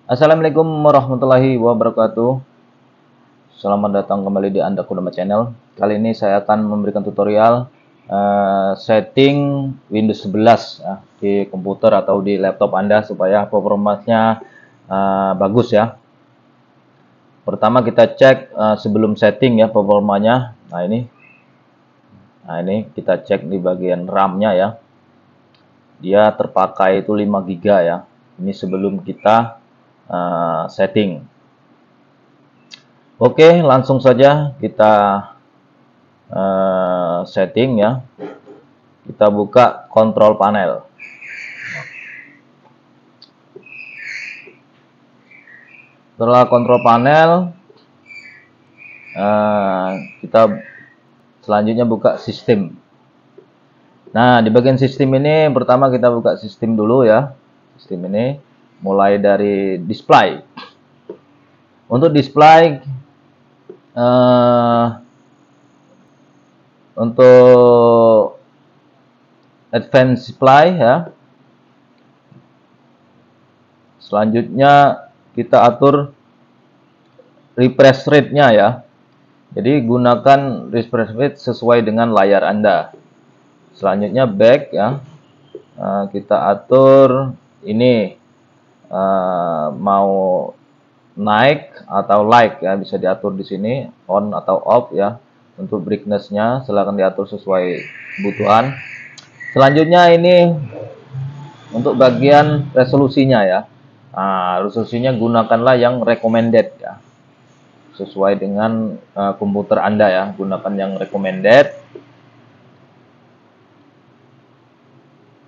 Assalamualaikum warahmatullahi wabarakatuh. Selamat datang kembali di Anda Kudama Channel. Kali ini saya akan memberikan tutorial setting Windows 11 di komputer atau di laptop Anda supaya performanya bagus ya. Pertama kita cek sebelum setting ya performanya. Nah ini kita cek di bagian RAM-nya ya. Dia terpakai itu 5 GB ya. Ini sebelum kita setting. Oke, langsung saja kita setting ya. Kita buka control panel. Setelah control panel, kita selanjutnya buka sistem. Nah, di bagian sistem ini pertama kita buka sistem dulu ya. Sistem ini mulai dari display. Untuk display, untuk advanced display ya. Selanjutnya kita atur refresh rate-nya ya. Jadi gunakan refresh rate sesuai dengan layar Anda. Selanjutnya back ya. Kita atur ini mau naik atau like ya, bisa diatur di sini on atau off ya. Untuk brightness-nya silahkan diatur sesuai kebutuhan. Selanjutnya ini untuk bagian resolusinya ya. Resolusinya gunakanlah yang recommended ya. Sesuai dengan komputer Anda ya, gunakan yang recommended.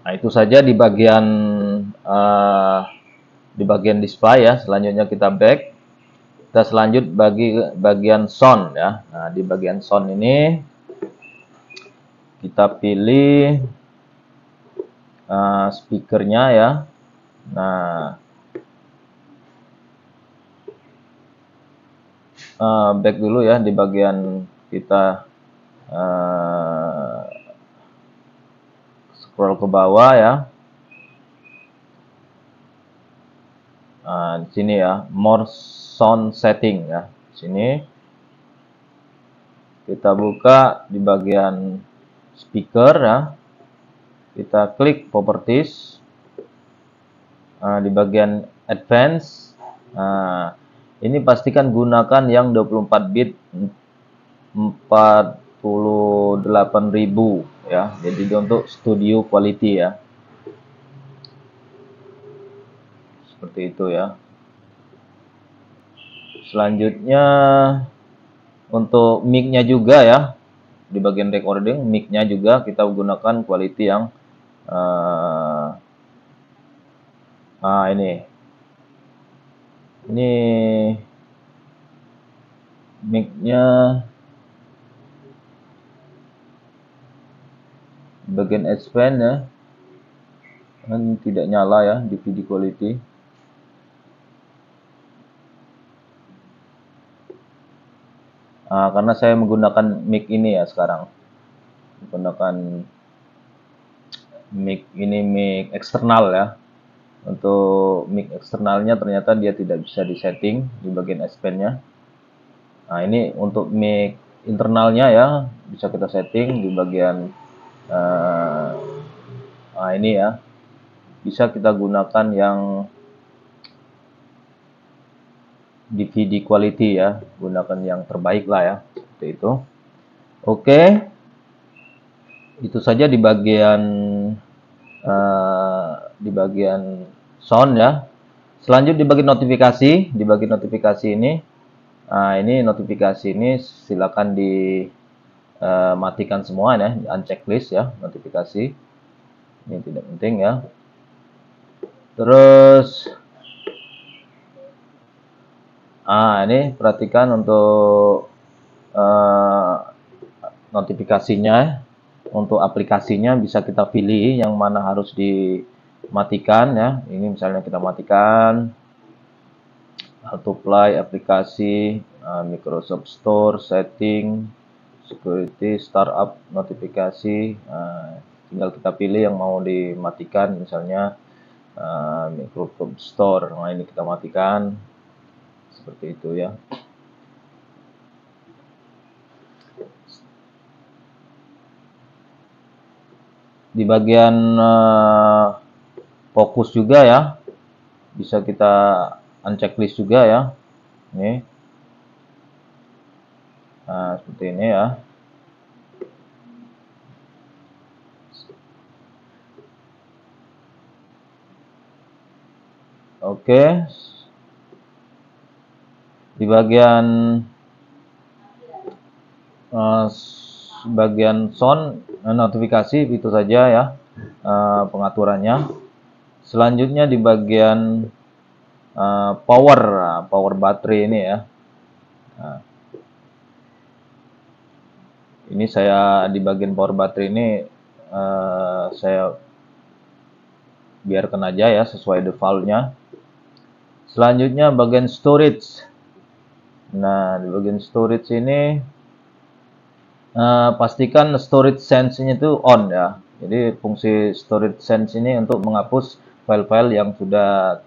Nah, itu saja di bagian display ya. Selanjutnya kita back. Kita selanjut bagi bagian sound ya. Nah, di bagian sound ini kita pilih speakernya ya. Nah, back dulu ya di bagian kita scroll ke bawah ya. Di sini ya, more sound setting ya. Sini kita buka di bagian speaker ya. Kita klik properties. Di bagian advance. Ini pastikan gunakan yang 24 bit 48.000 ya. Jadi untuk studio quality ya. Seperti itu ya. Selanjutnya untuk mic-nya juga ya. Di bagian recording mic-nya juga kita gunakan quality yang ini mic-nya bagian expand ya. Kan tidak nyala ya di video quality. Karena saya menggunakan mic ini ya sekarang. Menggunakan mic ini mic eksternal ya. Untuk mic eksternalnya ternyata dia tidak bisa disetting di bagian expand-nya. Nah, ini untuk mic internalnya ya bisa kita setting di bagian ini ya. Bisa kita gunakan yang DVD quality ya, gunakan yang terbaik lah ya, seperti itu. Oke, itu saja di bagian sound ya. Selanjut di bagian notifikasi. Di bagian notifikasi ini, ini notifikasi ini silakan dimatikan semua ya, unchecklist ya notifikasi. Ini tidak penting ya. Terus ini perhatikan untuk notifikasinya. Untuk aplikasinya bisa kita pilih yang mana harus dimatikan ya. Ini misalnya kita matikan Autoplay aplikasi, Microsoft Store, setting, security, startup, notifikasi. tinggal kita pilih yang mau dimatikan, misalnya Microsoft Store. Nah, ini kita matikan seperti itu ya. Di bagian fokus juga ya, bisa kita unchecklist juga ya. Ini nah, seperti ini ya. Oke, di bagian sound notifikasi itu saja ya pengaturannya. Selanjutnya di bagian power baterai ini ya. Nah, ini saya di bagian power baterai ini saya biarkan aja ya sesuai defaultnya. Selanjutnya bagian storage. Nah, di bagian storage ini pastikan storage sense-nya itu on ya. Jadi fungsi storage sense ini untuk menghapus file-file yang sudah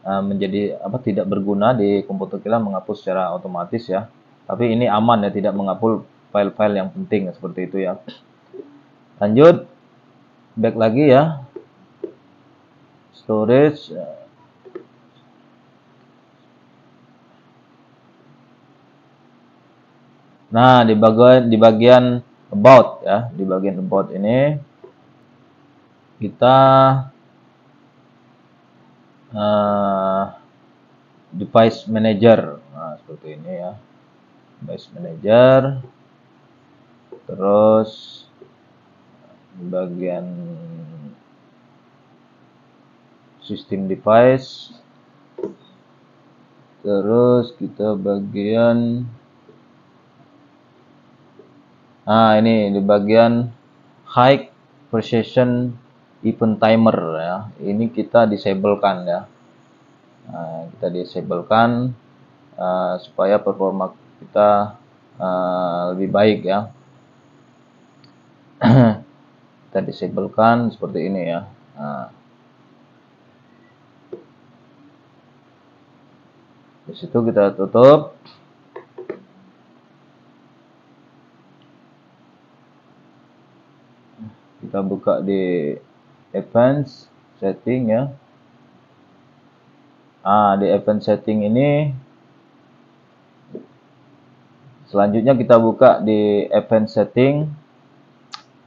menjadi tidak berguna di komputer kita, menghapus secara otomatis ya. Tapi ini aman ya, tidak menghapus file-file yang penting seperti itu ya. Lanjut, back lagi ya. Storage. Nah, di bagian about ya, di bagian about ini kita device manager. Nah, seperti ini ya. Device manager. Terus di bagian system device. Terus kita bagian ini di bagian high precision event timer ya. Ini kita disablekan ya. Nah, kita disablekan supaya performa kita lebih baik ya. Kita disablekan seperti ini ya. Nah, di situ kita tutup. Kita buka di advanced setting ya. Di advanced setting ini selanjutnya kita buka di advanced setting.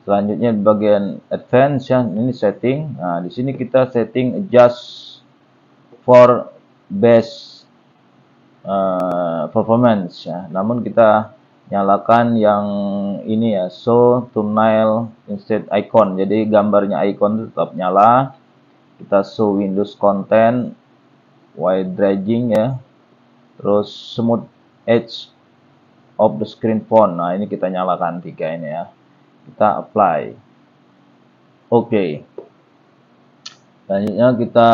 Selanjutnya di bagian advanced ya, ini setting. Nah, di sini kita setting adjust for best performance ya. Namun kita nyalakan yang ini ya, show thumbnail instead icon. Jadi gambarnya icon tetap nyala. Kita show Windows content, wide dragging ya. Terus smooth edge of the screen font. Nah, ini kita nyalakan 3 ini ya. Kita apply. Oke. Selanjutnya kita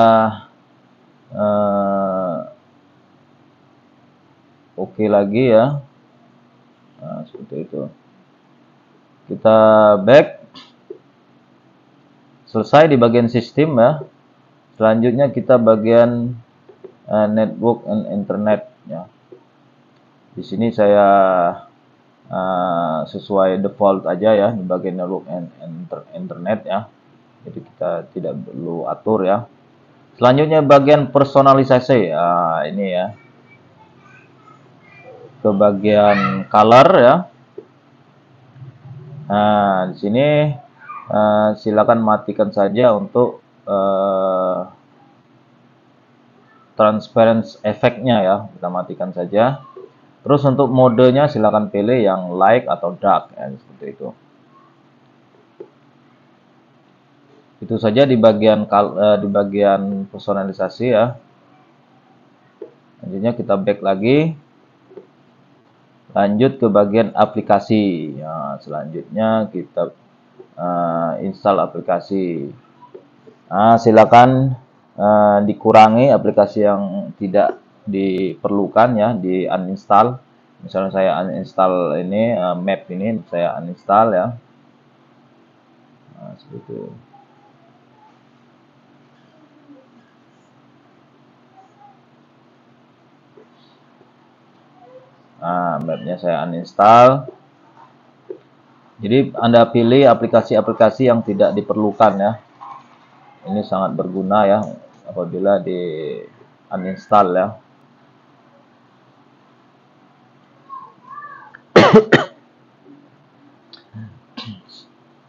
oke lagi ya. Nah, seperti itu. Kita back. Selesai di bagian sistem ya. Selanjutnya kita bagian network and internet ya. Di sini saya sesuai default aja ya di bagian network and internet ya. Jadi kita tidak perlu atur ya. Selanjutnya bagian personalisasi ya, ini ya. Ke bagian color ya. Nah, di sini silakan matikan saja untuk transparency efeknya ya, kita matikan saja. Terus untuk modenya silakan pilih yang light atau dark ya, seperti itu. Itu saja di bagian personalisasi ya. Selanjutnya kita back lagi. Lanjut ke bagian aplikasi. Ya, selanjutnya kita install aplikasi. Nah, silakan dikurangi aplikasi yang tidak diperlukan ya, di uninstall. Misalnya saya uninstall ini map ini, saya uninstall ya. Nah, seperti itu. Nah, mapnya saya uninstall. Jadi Anda pilih aplikasi-aplikasi yang tidak diperlukan ya. Ini sangat berguna ya apabila di uninstall ya.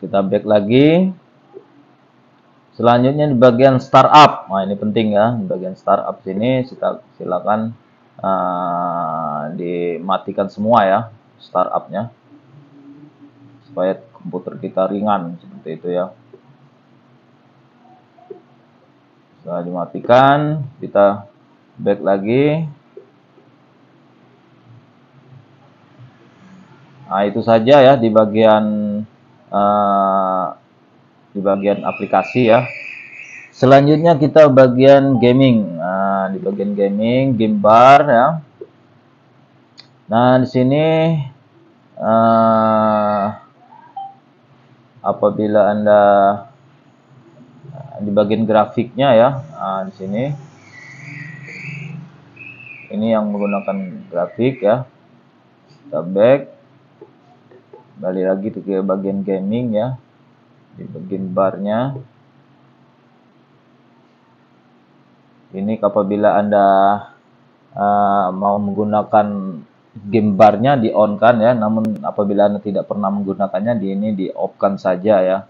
Kita back lagi. Selanjutnya di bagian startup. Nah, ini penting ya. Di bagian startup sini silakan dimatikan semua ya startupnya, supaya komputer kita ringan seperti itu ya. Setelah dimatikan, kita back lagi. Nah, itu saja ya di bagian aplikasi ya. Selanjutnya kita bagian gaming. Nah, di bagian gaming, game bar ya. Nah, di sini apabila Anda di bagian grafiknya ya, di sini ini yang menggunakan grafik ya. Kita back, balik lagi ke bagian gaming ya, di bagian barnya. Ini apabila Anda mau menggunakan game barnya di on kan ya, namun apabila Anda tidak pernah menggunakannya, ini di off kan saja ya,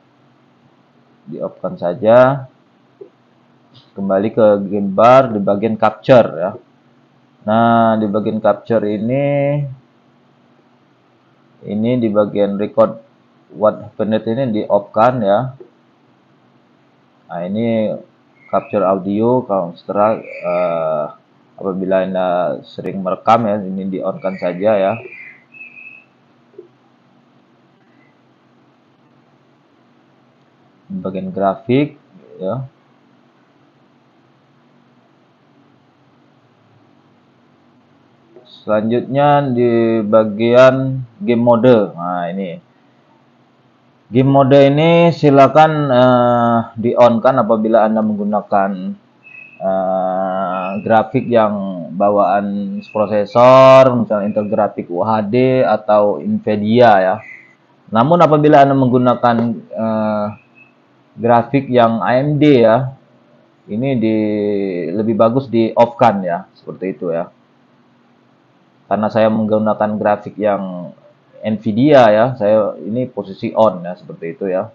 di off kan saja. Kembali ke game bar di bagian capture ya. Nah, di bagian capture ini di bagian record what happened ini di off kan ya. Nah, ini capture audio. Kalau setelah apabila Anda sering merekam ya, ini di on kan saja ya. Di bagian grafik ya. Selanjutnya di bagian game mode. Nah, ini game mode ini silakan di on kan apabila Anda menggunakan grafik yang bawaan prosesor, misalnya Intel Graphics UHD atau Nvidia ya. Namun apabila Anda menggunakan grafik yang AMD ya, ini lebih bagus di off kan ya, seperti itu ya. Karena saya menggunakan grafik yang Nvidia ya, saya ini posisi on ya, seperti itu ya.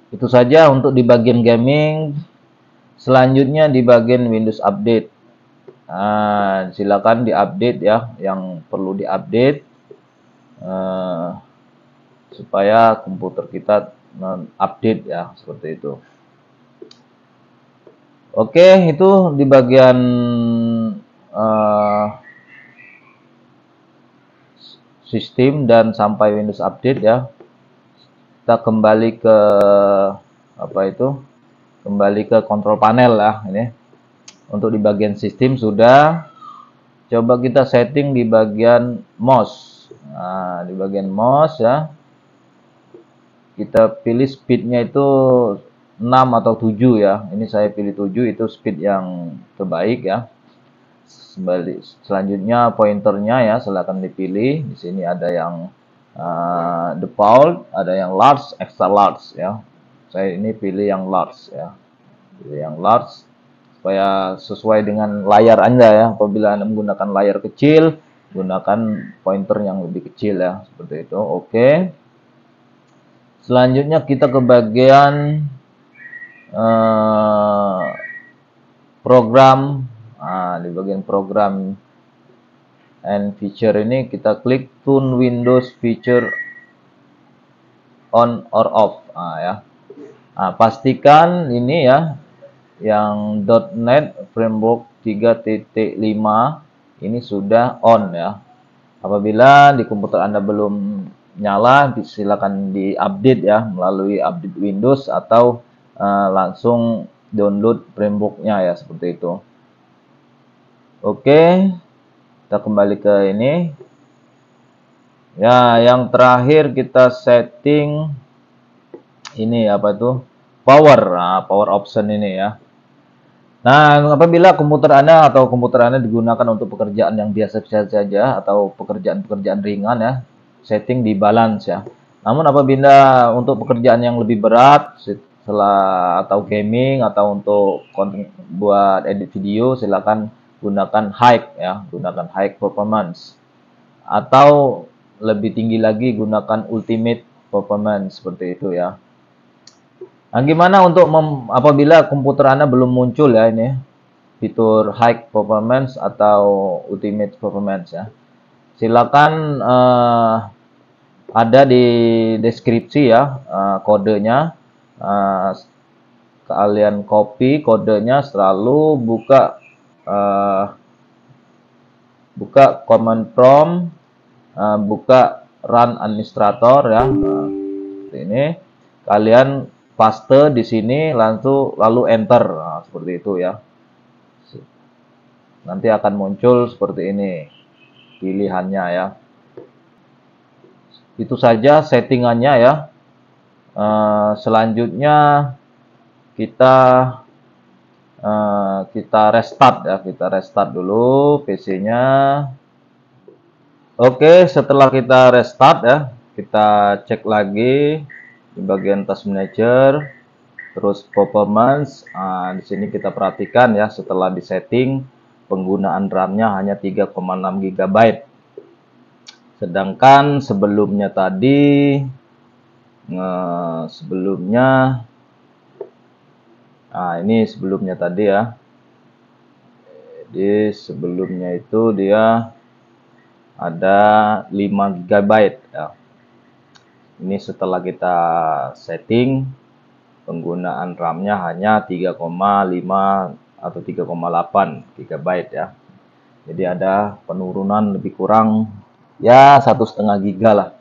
Itu saja untuk di bagian gaming. Selanjutnya di bagian Windows Update. Nah, silakan diupdate ya, yang perlu diupdate supaya komputer kita update ya, seperti itu. Oke, itu di bagian sistem dan sampai Windows Update ya. Kita kembali ke kembali ke kontrol panel lah ini. Untuk di bagian sistem sudah. Coba kita setting di bagian mouse. Nah, di bagian mouse ya. Kita pilih speednya itu 6 atau 7 ya. Ini saya pilih 7, itu speed yang terbaik ya. Selanjutnya pointernya ya, silakan dipilih. Di sini ada yang default, ada yang large, extra large ya. Saya ini pilih yang large ya. Pilih yang large supaya sesuai dengan layar Anda ya. Apabila Anda menggunakan layar kecil, gunakan pointer yang lebih kecil ya, seperti itu. Oke. Selanjutnya kita ke bagian program. Nah, di bagian program and feature ini kita klik tune Windows feature on or off. Nah, ya. Nah, pastikan ini ya, yang .NET Framework 3.5 ini sudah on ya. Apabila di komputer Anda belum nyala, silakan diupdate ya melalui update Windows atau langsung download frameworknya ya, seperti itu. Oke, kita kembali ke ini ya. Yang terakhir kita setting ini apa itu power, nah, power option ini ya. Nah, apabila komputer Anda atau komputer Anda digunakan untuk pekerjaan yang biasa-biasa saja atau pekerjaan-pekerjaan ringan ya, setting di balance ya. Namun apabila untuk pekerjaan yang lebih berat setelah atau gaming atau untuk konten buat edit video, silakan gunakan high ya, gunakan high performance. Atau lebih tinggi lagi gunakan ultimate performance seperti itu ya. Nah, gimana untuk apabila komputer Anda belum muncul ya ini fitur high performance atau ultimate performance ya. Silakan ada di deskripsi ya kodenya. Kalian copy kodenya, selalu buka command prompt, buka run administrator ya. Seperti ini. Kalian paste di sini lalu enter. Nah, seperti itu ya. Nanti akan muncul seperti ini pilihannya ya. Itu saja settingannya ya. Selanjutnya kita restart ya, kita restart dulu PC-nya. Oke, setelah kita restart ya, kita cek lagi di bagian task manager, terus performance. Nah, di sini kita perhatikan ya, setelah di setting penggunaan RAM-nya hanya 3,6 GB. Sedangkan sebelumnya tadi nah ini sebelumnya tadi ya. Jadi sebelumnya itu dia ada 5 GB ya. Ini setelah kita setting penggunaan RAM-nya hanya 3,5 atau 3,8 GB ya. Jadi ada penurunan lebih kurang ya 1,5 GB lah.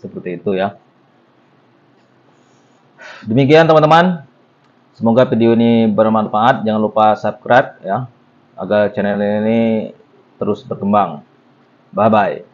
Seperti itu ya. Demikian teman-teman. Semoga video ini bermanfaat. Jangan lupa subscribe ya, agar channel ini terus berkembang. Bye bye.